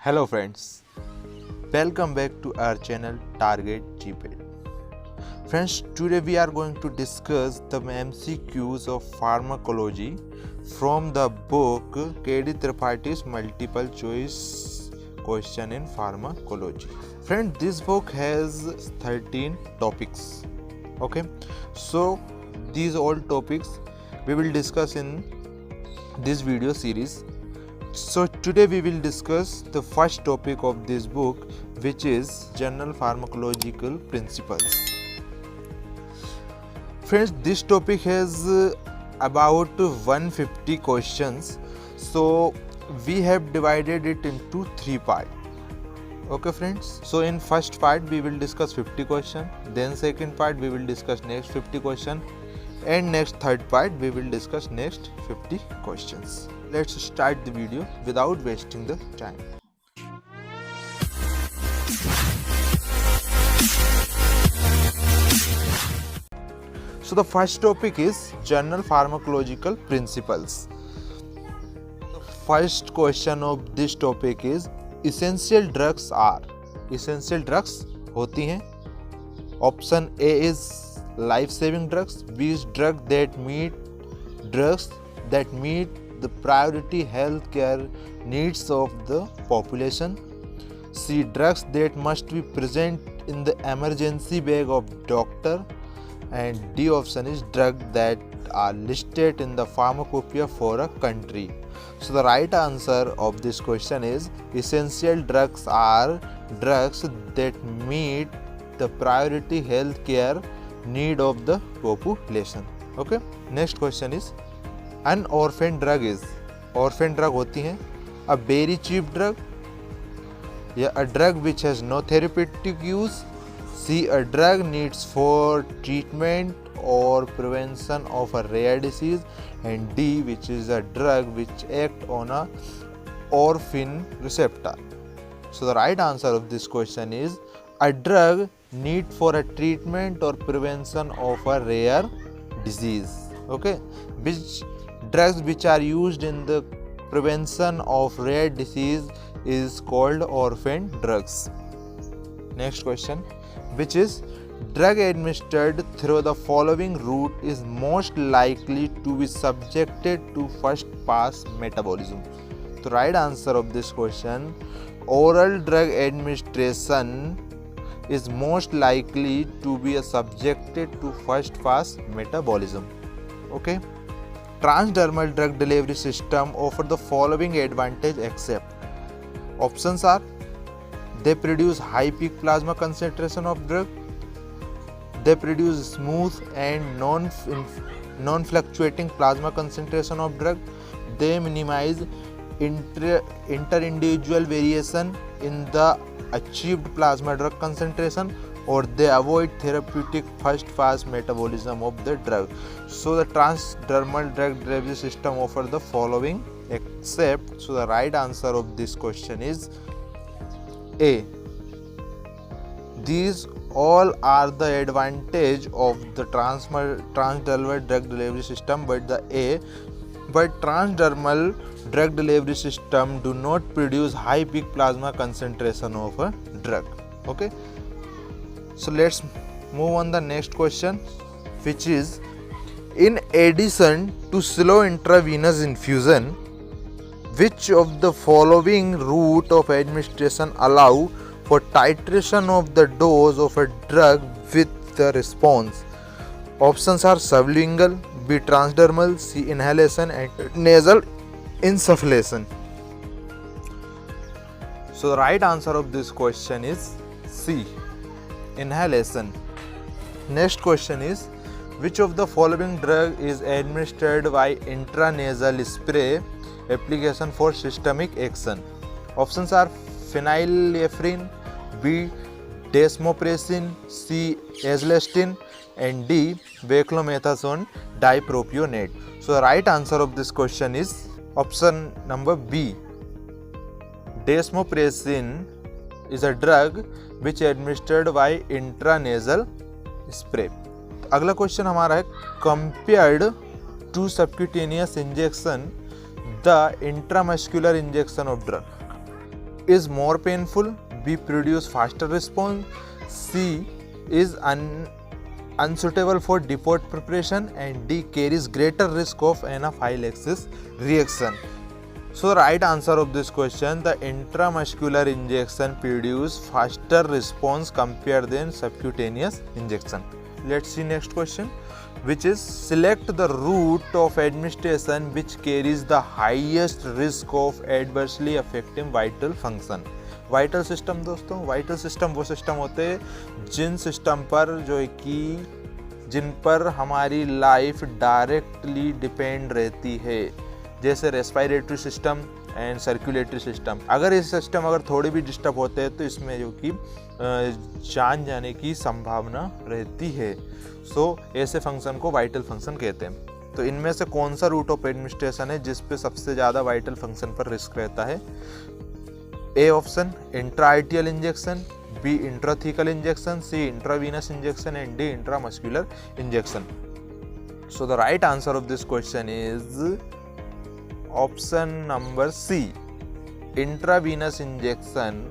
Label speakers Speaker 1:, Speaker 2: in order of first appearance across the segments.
Speaker 1: Hello friends, welcome back to our channel Target GPAD. Friends, today we are going to discuss the MCQs of pharmacology from the book KD Tripathi's Multiple Choice Question in Pharmacology. Friends, this book has 13 topics. Okay, so these all topics we will discuss in this video series. So today we will discuss the first topic of this book, which is general pharmacological principles. Friends, this topic has about 150 questions, so we have divided it into 3 parts. Okay friends, so in first part we will discuss 50 questions, then second part we will discuss next 50 questions, and next third part we will discuss next 50 questions. Let's start the video without wasting the time. So the first topic is general pharmacological principles. The first question of this topic is essential drugs are. Essential drugs होती हैं. Option A is life saving drugs, B is drugs that meet the priority health care needs of the population, C drugs that must be present in the emergency bag of doctor, and D option is drugs that are listed in the pharmacopoeia for a country. So the right answer of this question is essential drugs are drugs that meet the priority health care need of the population. Okay, next question is an orphan drug is. Orphan drug होती हैं a very cheap drug, या a drug which has no therapeutic use, C a drug needs for treatment or prevention of a rare disease, and D which is a drug which act on a orphan receptor. So the right answer of this question is a drug need for a treatment or prevention of a rare disease. Okay, which drugs which are used in the prevention of rare disease is called orphan drugs. Next question, which is drug administered through the following route is most likely to be subjected to first pass metabolism. The right answer of this question, oral drug administration is most likely to be subjected to first pass metabolism. Okay, transdermal drug delivery system offer the following advantage except. Options are they produce high peak plasma concentration of drug, they produce smooth and non-fluctuating plasma concentration of drug, they minimize inter-individual variation in the achieved plasma drug concentration, or they avoid therapeutic first pass metabolism of the drug. So the transdermal drug delivery system offer the following except. So the right answer of this question is A. These all are the advantage of the transdermal drug delivery system, but transdermal drug delivery system do not produce high peak plasma concentration of a drug. Okay, so let's move on the next question, which is in addition to slow intravenous infusion, which of the following route of administration allow for titration of the dose of a drug with the response? Options are sublingual, B transdermal, C inhalation, and nasal insufflation. So the right answer of this question is C, inhalation. Next question is which of the following drug is administered by intranasal spray application for systemic action? Options are phenylephrine, B desmopressin, C azelastine, and D beclomethasone dipropionate. So the right answer of this question is option number B. Desmopressin is a drug which administered by intranasal spray. अगला question हमारा है compared to subcutaneous injection the intramuscular injection of drug. is more painful, B produce faster response, C is unsuitable for depot preparation, and D carries greater risk of anaphylaxis reaction. So the right answer of this question, the intramuscular injection produce faster response compared than subcutaneous injection. Let's see next question, which is select the route of administration which carries the highest risk of adversely affecting vital function. Vital system दोस्तों, vital system वो system होते हैं जिन system पर जो है कि जिन पर हमारी लाइफ डायरेक्टली डिपेंड रहती है, जैसे respiratory system and circulatory system. अगर ये सिस्टम अगर थोड़े भी डिस्टर्ब होते हैं तो इसमें जो कि जान जाने की संभावना रहती है। सो ऐसे फंक्शन को वाइटल फंक्शन कहते हैं। तो इनमें से कौन सा रूट ऑफ एडमिनिस्ट्रेशन है जिस पे सबसे ज़्यादा वाइटल फंक्शन पर रिस्क रहता है? A option intraarterial injection, B intrathecal injection, C intravenous injection and D intramuscular injection. So the right answer of this question is option number C, intravenous injection.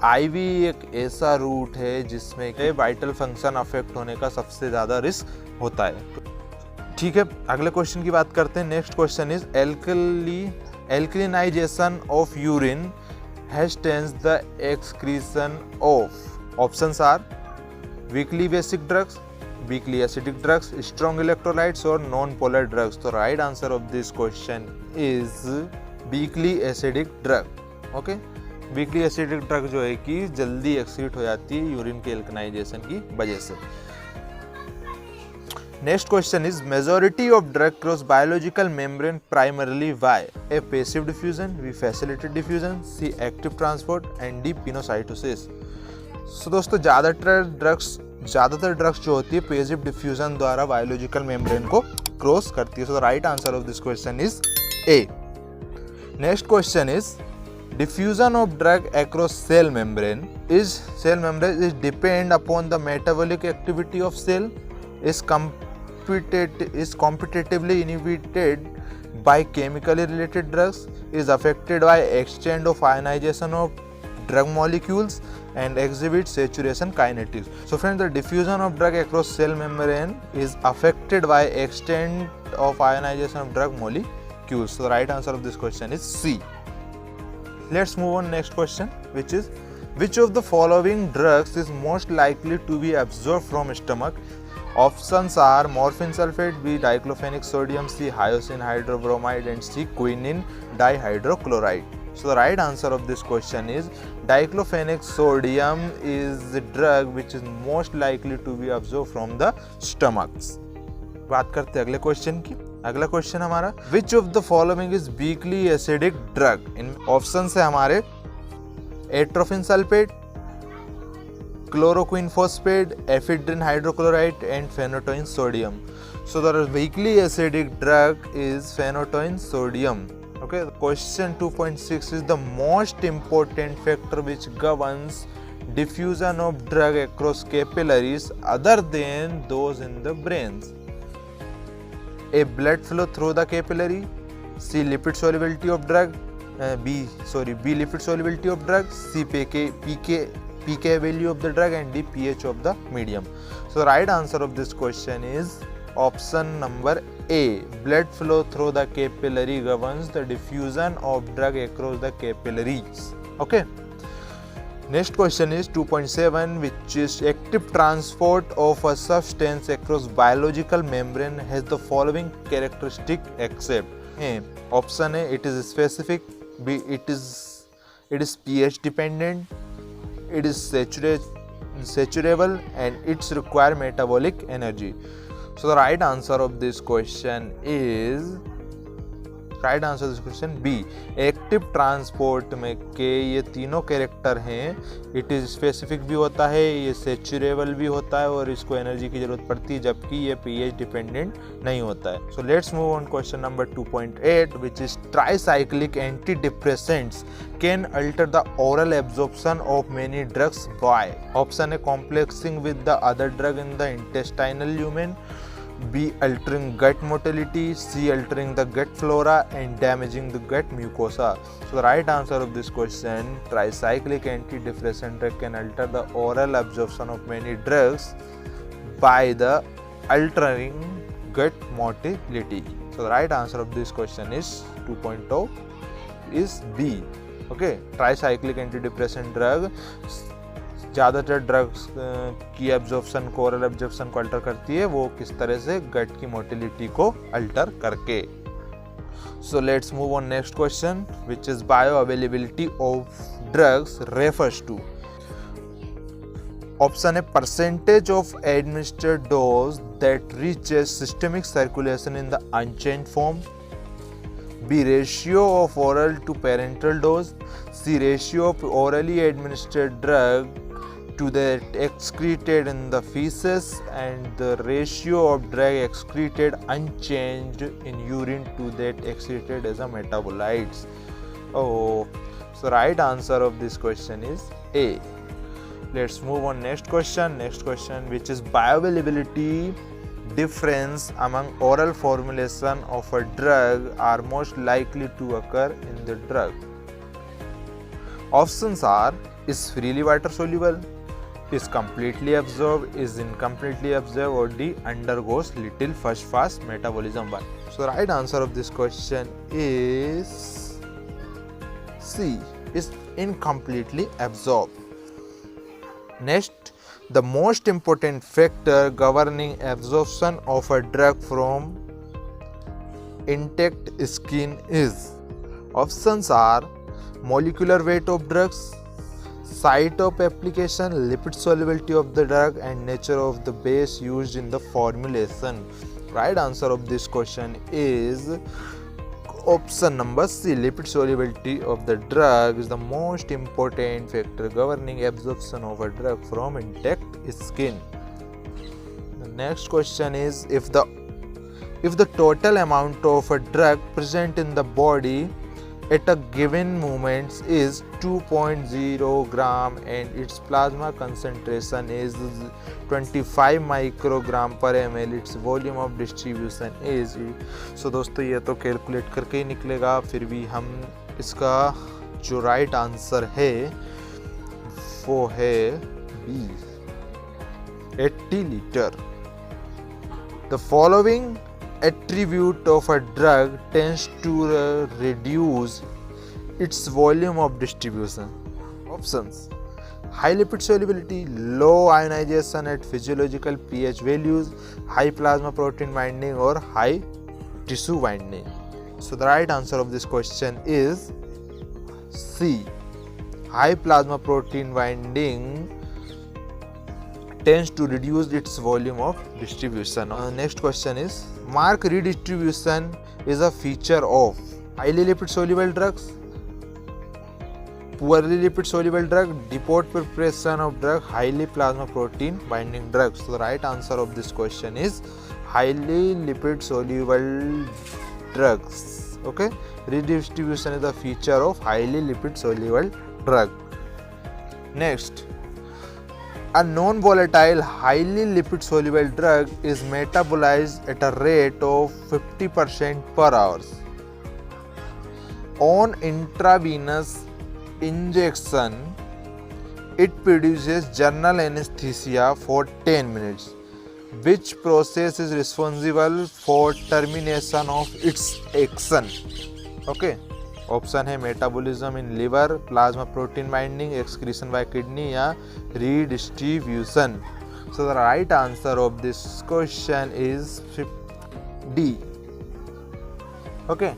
Speaker 1: IV एक ऐसा root है जिसमें के vital function affect होने का सबसे ज़्यादा risk होता है। ठीक है, अगले क्वेश्चन की बात करते हैं। Next question is alkalinization of urine hastens the excretion of. Options are weakly basic drugs, weakly acidic drugs, strong electrolytes or non-polar drugs. So right answer of this question is weakly acidic drug. Okay, weakly acidic drug जो है कि जल्दी exit हो जाती है urine के एल्कनाइजेशन की वजह से। Next question is majority of drug cross biological membrane primarily by A passive diffusion, B facilitated diffusion, C active transport and D pinocytosis. So दोस्तों ज़्यादातर ड्रग्स जो होती है पैसिव डिफ्यूजन द्वारा बायोलॉजिकल मेम्ब्रेन को क्रॉस करती है। सो the right answer of this question is a. Next question is diffusion of drug across cell membrane is depend upon the metabolic activity of cell, is competitively inhibited by chemically related drugs, is affected by extent of ionization of drug molecules and exhibits saturation kinetics. So friends, the diffusion of drug across cell membrane is affected by extent of ionization of drug molecules. So the right answer of this question is C. Let's move on next question, which is which of the following drugs is most likely to be absorbed from stomach? Options are morphine sulfate, B diclofenac sodium, C hyoscine hydrobromide and C quinine dihydrochloride. So the right answer of this question is diclofenac sodium is the drug which is most likely to be absorbed from the stomachs. बात करते हैं अगले question की। अगला question हमारा which of the following is weakly acidic drug? इन option है हमारे atropine sulphate, chloroquine phosphate, ephedrine hydrochloride and phenytoin sodium. So the weakly acidic drug is phenytoin sodium. Okay, question 2.6 is the most important factor which governs diffusion of drug across capillaries other than those in the brains. A blood flow through the capillary, C lipid solubility of drug, B lipid solubility of drug, C pK value of the drug and D pH of the medium. So the right answer of this question is option number A, blood flow through the capillary governs the diffusion of drug across the capillaries. Okay, next question is 2.7, which is active transport of a substance across biological membrane has the following characteristic except A. Option A, it is specific, B, it is pH dependent, it is saturable and it's require metabolic energy. So the right answer of this question is B, active transport में के ये तीनों character हैं। It is specific भी होता है, ये सेचुरेबल भी होता है और इसको एनर्जी की जरूरत पड़ती है, जबकि ये पीएच डिपेंडेंट नहीं होता है। So let's move on question number 2.8, which is tricyclic anti depressants can alter the oral absorption of many drugs by. Option है complexing with the other drug in the intestinal lumen, B. Altering gut motility. C. Altering the gut flora and damaging the gut mucosa. So the right answer of this question, tricyclic antidepressant drug can alter the oral absorption of many drugs by the altering gut motility. So the right answer of this question is 2.0 is B. Okay, tricyclic antidepressant drug ज़्यादातर drugs की absorption को, oral absorption को alter करती है, वो किस तरह से गट की मोटिलिटी को अल्टर करके. So let's move on next question which is bioavailability of drugs refers to. Option है percentage of administered dose that reaches systemic circulation in the unchanged form. B. Ratio of oral to parenteral dose. C. Ratio of orally administered drug to that excreted in the feces, and the ratio of drug excreted unchanged in urine to that excreted as a metabolites. Oh, so right answer of this question is A. Let's move on next question. Next question, which is bioavailability difference among oral formulation of a drug are most likely to occur in the drug. Options are: is freely water soluble, is completely absorbed, is incompletely absorbed, or D. undergoes little fast metabolism. So the right answer of this question is C. is incompletely absorbed. Next, the most important factor governing absorption of a drug from intact skin is. Options are: molecular weight of drugs, site of application, lipid solubility of the drug, and nature of the base used in the formulation. Right answer of this question is option number C. Lipid solubility of the drug is the most important factor governing absorption of a drug from intact skin. The next question is: if the total amount of a drug present in the body at a given moment is 2.0 gram and its plasma concentration is 25 microgram per ml, its volume of distribution is. So दोस्तों ये तो calculate करके ही निकलेगा, फिर भी हम इसका जो राइट आंसर है वो है B, 80 litre. The following attribute of a drug tends to reduce its volume of distribution. Options: high lipid solubility, low ionization at physiological pH values, high plasma protein binding, or high tissue binding. So the right answer of this question is C. High plasma protein binding tends to reduce its volume of distribution. Next question is: mark redistribution is a feature of highly lipid soluble drugs, poorly lipid soluble drug, depot preparation of drug, highly plasma protein binding drugs. So the right answer of this question is highly lipid soluble drugs. Okay, redistribution is a feature of highly lipid soluble drug. Next, a non-volatile, highly lipid soluble drug is metabolized at a rate of 50% per hour. On intravenous injection, it produces general anesthesia for 10 minutes. Which process is responsible for termination of its action? Okay. Option है metabolism in liver, plasma protein binding, excretion by kidney या redistribution. So the right answer of this question is D. Okay,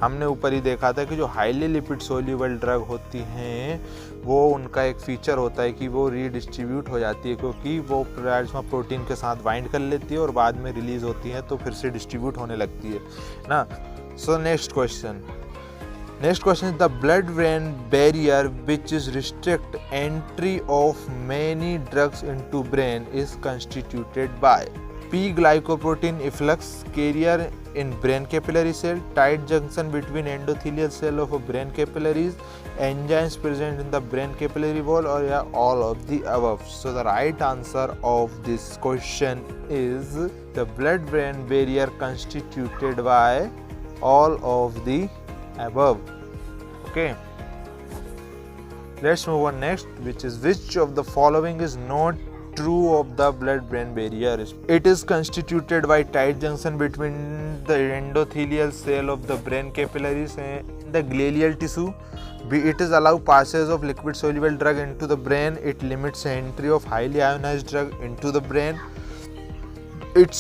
Speaker 1: हमने ऊपर ही देखा था कि जो highly lipid soluble drug होती हैं वो उनका एक फीचर होता है कि वो रीडिस्ट्रीब्यूट हो जाती है, क्योंकि वो प्लाज्मा प्रोटीन के साथ बाइंड कर लेती है और बाद में रिलीज होती है तो फिर से डिस्ट्रीब्यूट होने लगती है ना. So next question is the blood-brain barrier which is restrict entry of many drugs into brain is constituted by. P-glycoprotein efflux carrier in brain capillary cell, tight junction between endothelial cell of a brain capillaries, enzymes present in the brain capillary wall, or yeah, all of the above. So the right answer of this question is the blood-brain barrier constituted by all of the above. Okay. Let's move on next, which is which of the following is not true of the blood-brain barrier. It is constituted by tight junction between the endothelial cell of the brain capillaries and the glial tissue. B. It is allow passage of liquid soluble drug into the brain. It limits entry of highly ionized drug into the brain. It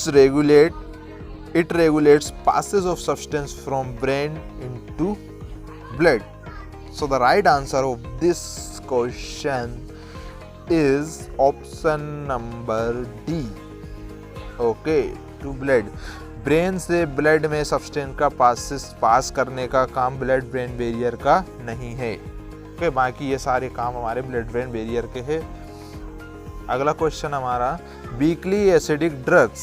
Speaker 1: regulates passage of substance from brain into blood. So the right answer of this question is option number D. Okay, to blood. Brain से blood में substance का पास करने का काम blood brain barrier का नहीं है. Okay, बाकी ये सारे काम हमारे ब्लड ब्रेन बैरियर के हैं. अगला क्वेश्चन हमारा, weakly acidic drugs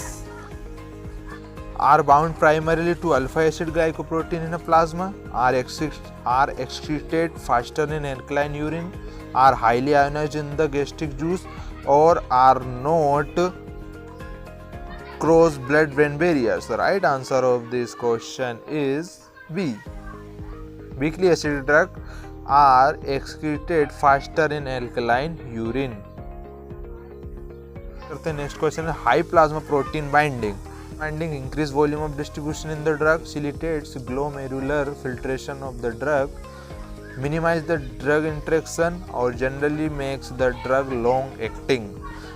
Speaker 1: are bound primarily to alpha acid glycoprotein in a plasma, are excreted faster in alkaline urine, are highly ionized in the gastric juice, or are not cross blood brain barriers. The right answer of this question is B. Weakly acidic drugs are excreted faster in alkaline urine. Next question is high plasma protein binding. Increased volume of distribution in the drug, facilitates glomerular filtration of the drug, minimize the drug interaction, or generally makes the drug long acting.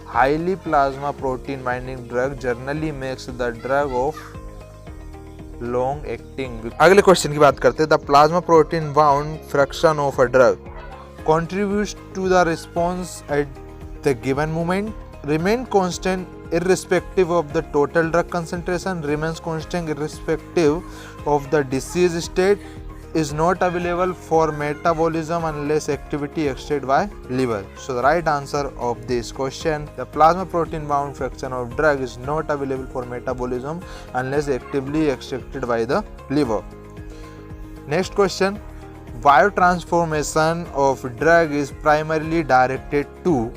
Speaker 1: Highly plasma protein binding drug generally makes the drug of long acting. अगले question की बात करते हैं. The plasma protein bound fraction of a drug contributes to the response at the given moment, remain constant irrespective of the total drug concentration, remains constant irrespective of the disease state, is not available for metabolism unless activity extracted by liver. So the right answer of this question, the plasma protein bound fraction of drug is not available for metabolism unless actively extracted by the liver. Next question, biotransformation of drug is primarily directed to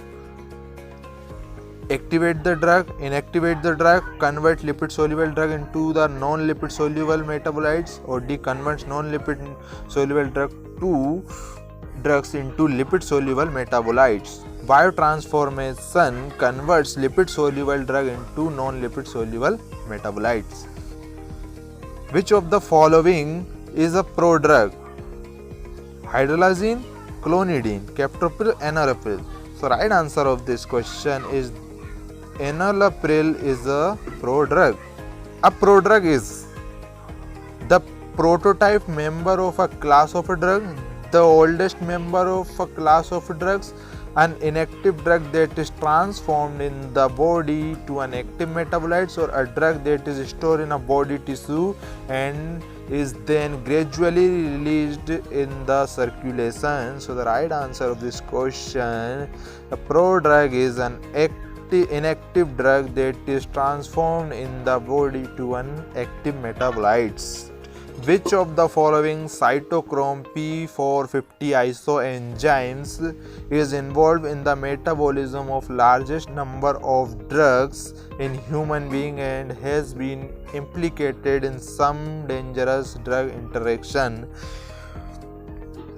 Speaker 1: activate the drug, inactivate the drug, convert lipid soluble drug into the non-lipid soluble metabolites, or converts non-lipid soluble drugs into lipid soluble metabolites. Biotransformation converts lipid soluble drug into non-lipid soluble metabolites. Which of the following is a prodrug? Hydralazine, clonidine, captopril, enalapril. So right answer of this question is enalapril is a prodrug. A prodrug is the prototype member of a class of a drug, the oldest member of a class of drugs, an inactive drug that is transformed in the body to an active metabolites, or a drug that is stored in a body tissue and is then gradually released in the circulation. So the right answer of this question, a prodrug is an inactive drug that is transformed in the body to an active metabolites. Which of the following cytochrome P450 isoenzymes is involved in the metabolism of largest number of drugs in human being and has been implicated in some dangerous drug interaction?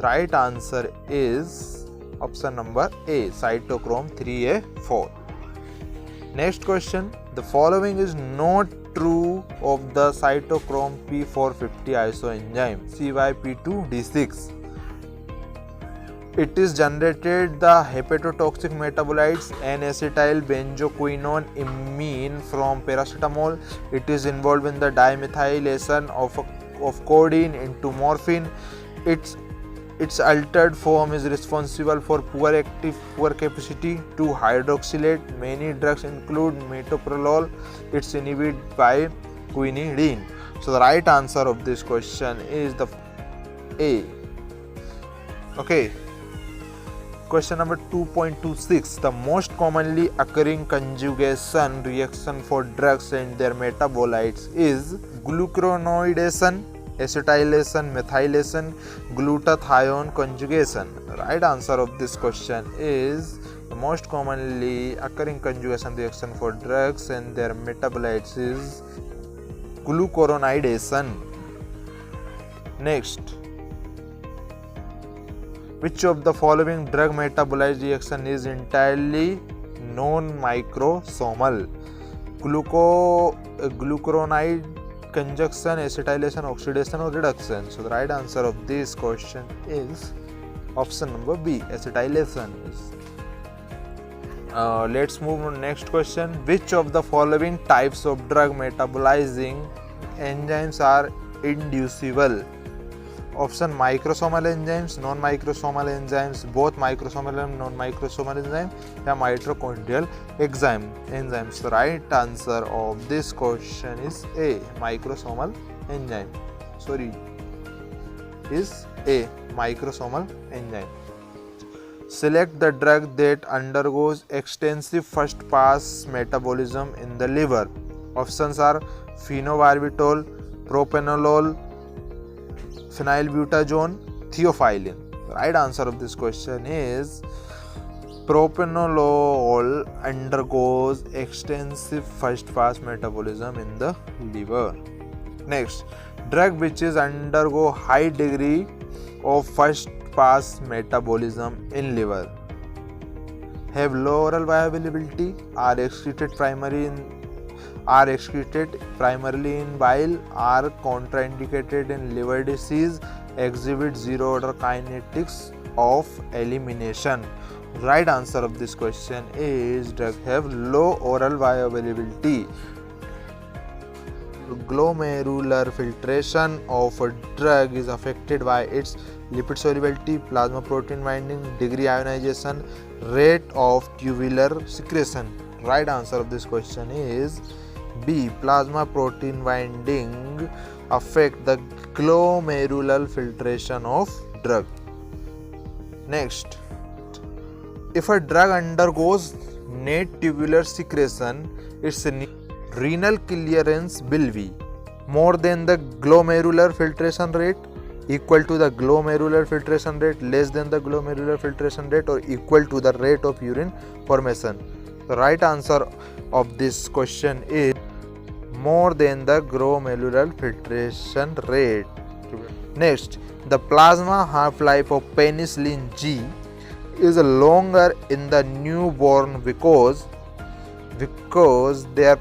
Speaker 1: Right answer is option number A, cytochrome 3A4. Next question, the following is not true of the cytochrome P450 isoenzyme CYP2D6. It is generated the hepatotoxic metabolites N-acetyl benzoquinone imine from paracetamol. It is involved in the dimethylation of codeine into morphine. Its altered form is responsible for poor capacity to hydroxylate. Many drugs include metoprolol. It's inhibited by quinidine. So the right answer of this question is the A. Okay. Question number 2.26. The most commonly occurring conjugation reaction for drugs and their metabolites is glucuronidation, acetylation, methylation, glutathione conjugation. The right answer of this question is the most commonly occurring conjugation reaction for drugs and their metabolites is glucuronidation. Next, which of the following drug metabolite reaction is entirely non-microsomal? Glucuronide conjunction, acetylation, oxidation or reduction? So the right answer of this question is option number B, acetylation. Let's move on to next question. Which of the following types of drug metabolizing enzymes are inducible? Option microsomal enzymes, non-microsomal enzymes, both microsomal and non-microsomal enzymes, या mitochondrial enzymes. The right answer of this question is A, microsomal enzyme. Is A, microsomal enzyme. Select the drug that undergoes extensive first pass metabolism in the liver. Options are phenobarbital, propranolol, phenylbutazone, theophylline. The right answer of this question is propranolol undergoes extensive first pass metabolism in the liver. Next, drug which is undergo high degree of first pass metabolism in liver have low oral bioavailability, are excreted primarily in bile, are contraindicated in liver disease, exhibit zero order kinetics of elimination. Right answer of this question is drug have low oral bioavailability. Glomerular filtration of a drug is affected by its lipid solubility, plasma protein binding, degree ionization, rate of tubular secretion. Right answer of this question is B, plasma protein binding affect the glomerular filtration of drug. Next, if a drug undergoes net tubular secretion, its renal clearance will be more than the glomerular filtration rate, equal to the glomerular filtration rate, less than the glomerular filtration rate, or equal to the rate of urine formation. The right answer of this question is more than the glomerular filtration rate. Next, the plasma half-life of penicillin G is longer in the newborn because their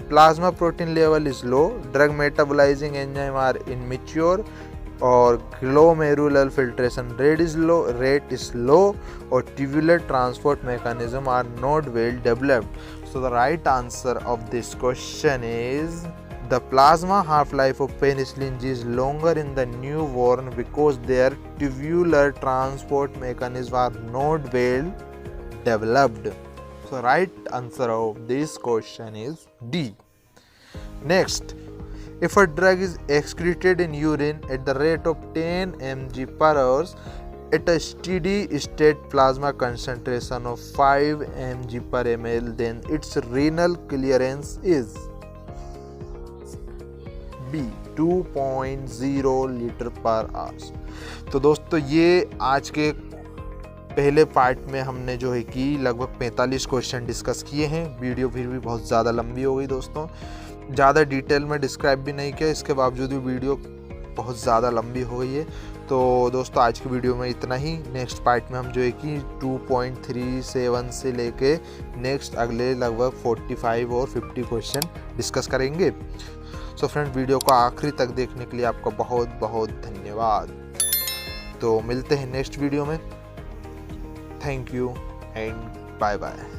Speaker 1: plasma protein level is low, drug metabolizing enzymes are immature, or glomerular filtration rate is low, or tubular transport mechanism are not well developed. So the right answer of this question is the plasma half-life of penicillin G is longer in the newborn because their tubular transport mechanisms are not well developed. So right answer of this question is D. Next, if a drug is excreted in urine at the rate of 10 mg per hour at a steady state plasma concentration of 5 mg per ml, then its renal clearance is B, 2.0 litre पर hours. तो दोस्तों ये आज के पहले part में हमने जो है कि लगभग 45 क्वेश्चन डिस्कस किए हैं. वीडियो फिर भी बहुत ज़्यादा लंबी हो गई दोस्तों, ज़्यादा डिटेल में डिस्क्राइब भी नहीं किया, इसके बावजूद भी वीडियो बहुत ज़्यादा लंबी हो गई है. तो दोस्तों आज की वीडियो में इतना ही. नेक्स्ट पार्ट में हम जो है कि 2.37 से लेके नेक्स्ट अगले लगभग 45 और 50 क्वेश्चन डिस्कस करेंगे. सो फ्रेंड, वीडियो को आखिरी तक देखने के लिए आपका बहुत बहुत धन्यवाद. तो मिलते हैं नेक्स्ट वीडियो में. Thank you and bye bye.